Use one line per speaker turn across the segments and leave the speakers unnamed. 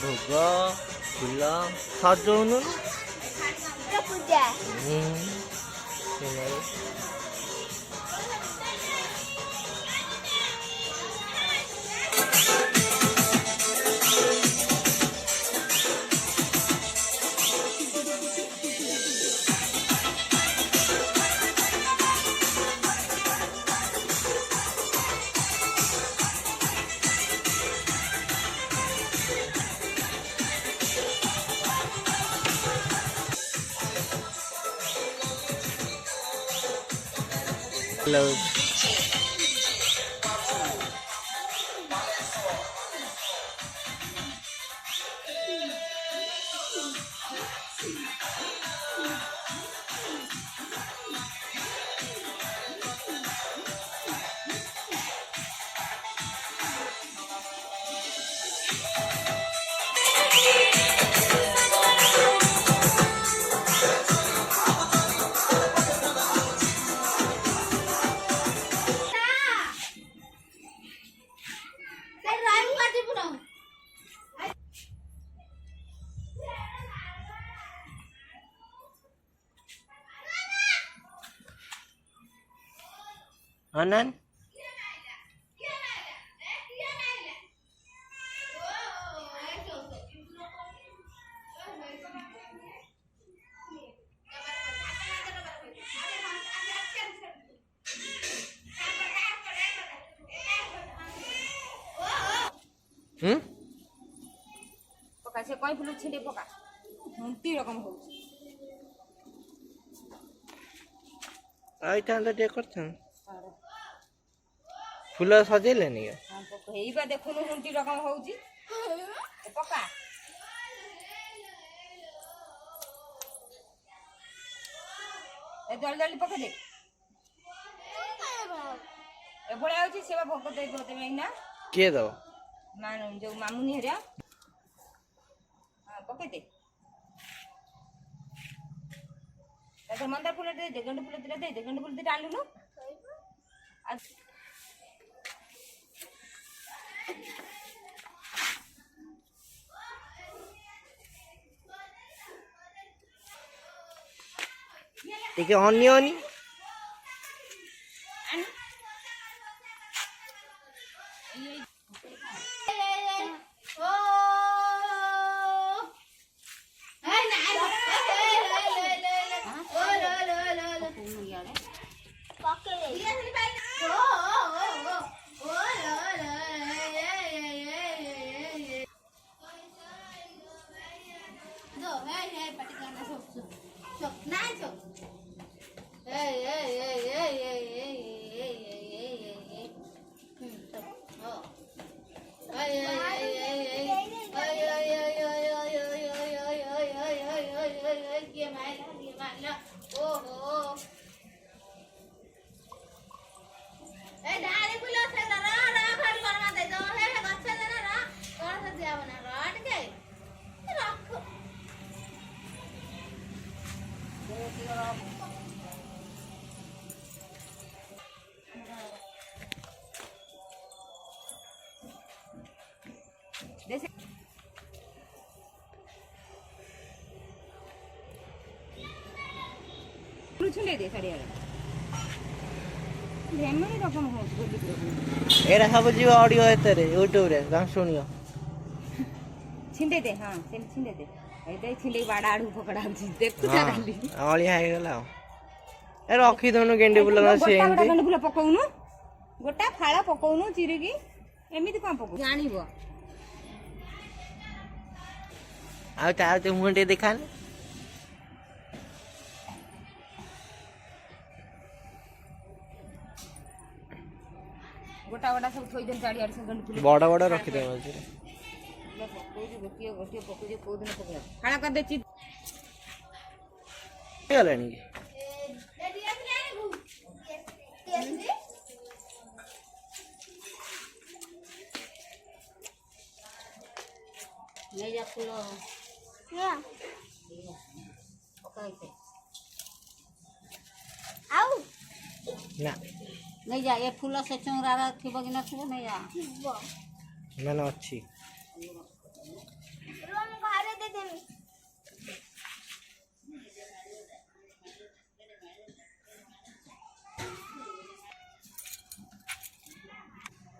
भोग फूल सजौनु
पूजा
हेलो अनन
पका से कोई फुल छिंडे पका हुंती रकम हो
आइता टे करथन फूल सजेले नि
हां तो हेइबा देखुनु हुंती रकम होउची पका ए जल्दी जल्दी पका दे ए बळे आउची सेवा भोग दे दो ते ना
के दो
मान जो मामुनी हेरिया हां पके दे तो मंदार फूल दे गंड फूल दे गंड फूल दे डालू नु
टिके अनियन
जैसे छुले दे साड़ी वाला भेमनी रकम हो गोली
एरा सब जीव ऑडियो हेते रे यूट्यूब रे गान सुनियो
छिंडे दे हां से छिंडे दे ए दे छिंडे बाड़ा आडू पकड़ा छी देखु जा खाली
ऑलिया हे गेला ए रखी दोनु गेंडे फूल से
गोटा गेंडे फूल पकाउनु गोटा फाळा पकाउनु चिरगी एमिति कोन पकाउ जानिबो
आ चाहते मुंडे दिखान
गोटा गोटा सब थोई दिन चाड़ी आड़ से गंड फूल
बड़ा बड़ा रखी दे मजे
ले पकाउ जे गोटिए गोटिए पकाउ जे को दिन पकाउ फाळा कर दे ची
गेलानी
ले जा फूल
या
पकाई पे
आउ
ना
नहीं जा ये फूल से चौरा थी बगिना थी नहीं जा
मैंने अच्छी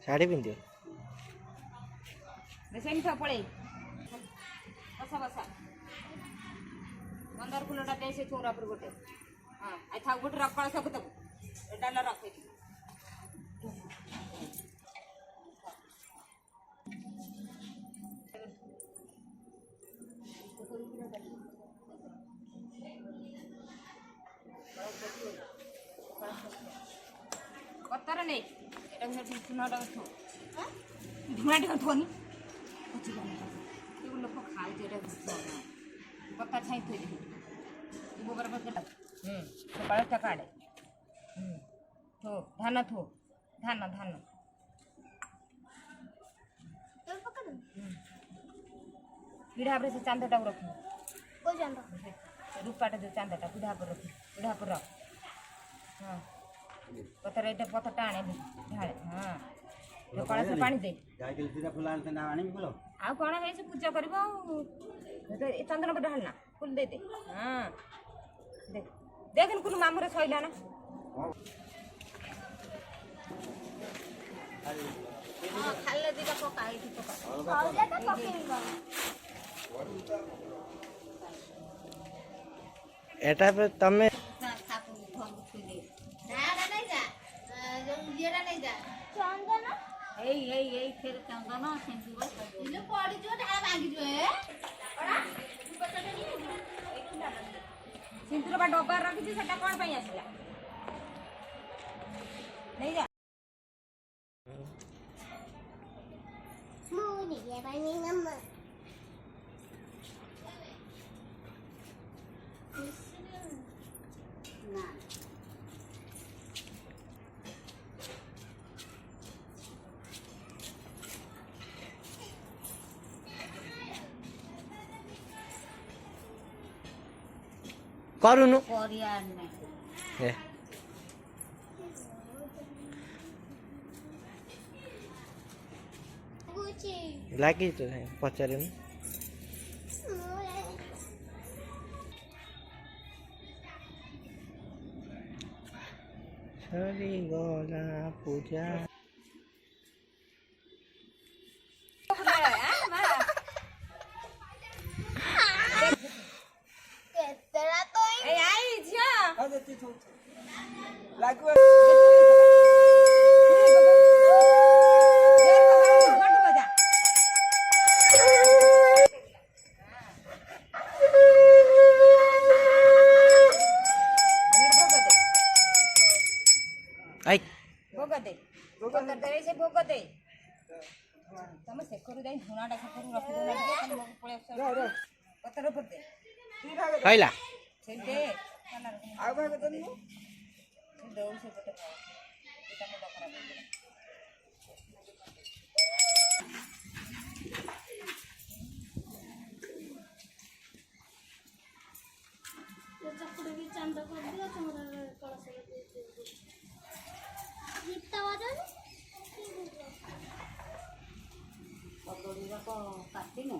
ଶାଢ଼ୀ ପିନ୍ଧିବ
ସେମିତି ଥାଉ ପଳେଇ ବସା ବସା ମନ୍ଦାର ଫୁଲଟା ଦେ ସେ ଚଉରା ଉପରେ ଗୋଟେ ହଁ ଆଉ ଥାଉ ଗୋଟେ ରଖ ସବୁ ତାକୁ ଡାଲା ରଖେଇଲି କତାର ନେଇ ଏଟା ଚୁନାଟା ଧୂଣା ଟିକେ ଥୋନି ଲୋକ ଖାଉଛି ଏଟା କତା ଛାଇ ଥୋଇ ଗୋବର ପକେଟା ସକାଳଟା କାଢ଼େ ଥୋ ଧାନ ଥୋ ଧାନ ଧାନ ପିଢ଼ା ଉପରେ ସେ ଚାନ୍ଦଟାକୁ ରଖିବୁ ରୂପାଟା ଯେଉଁ ଚାନ୍ଦଟା ପିଢ଼ା ଉପରେ ରଖି ପିଢ଼ା ଉପରେ ରଖ ହଁ ପଥର ଏଇଟା ପଥରଟା ଆଣେ ଢାଳେ ହଁ କଳସ ପାଣି ଦେ ଆଉ କ'ଣ ହେଇଛି ପୂଜା କରିବ ଆଉ ଚନ୍ଦନ ପଟେ ଢାଳ ନା ଫୁଲ ଦେଇଦେ ହଁ ଦେଖ କୁଲୁ ମାମୁଁରେ ସଇଲା ନା ଖାଲି ଦିଟା ପକା ଏଇଠି ପକା
ଏଟା ତମେ
ଏଇ ଫେର ଚନ୍ଦନ ସେମିତି ସିନ୍ଦୁର ବା ଡବାର ରଖିଛି ସେଟା କ'ଣ ପାଇଁ ଆସିଲା ନେଇଯା
କରୁନୁ ଏ ଲାଗିଛି ତ ପଚାରିନି ସରିଗଲା ପୂଜା ଭୋଗ ଦେ ସେ ଭୋଗ ଦେ ତମେ ସେକରୁ ଯାଇ ଝୁଣାଟା ସେକରୁ ରଖିଦେଲା ପତ୍ର ଉପରେ ଦେ କହିଲା
ସେ ଦେ ଆଉ ଦଉ ସେପଟେ ଏଇଟା ମୁଣ୍ଡ ଖରାପ ହେଇଗଲା
ଚାନ୍ଦ କରିଦିଅ ତମର କଳସ ଗୀତ
କଦଳୀ ଯାକ କାଟିନୁ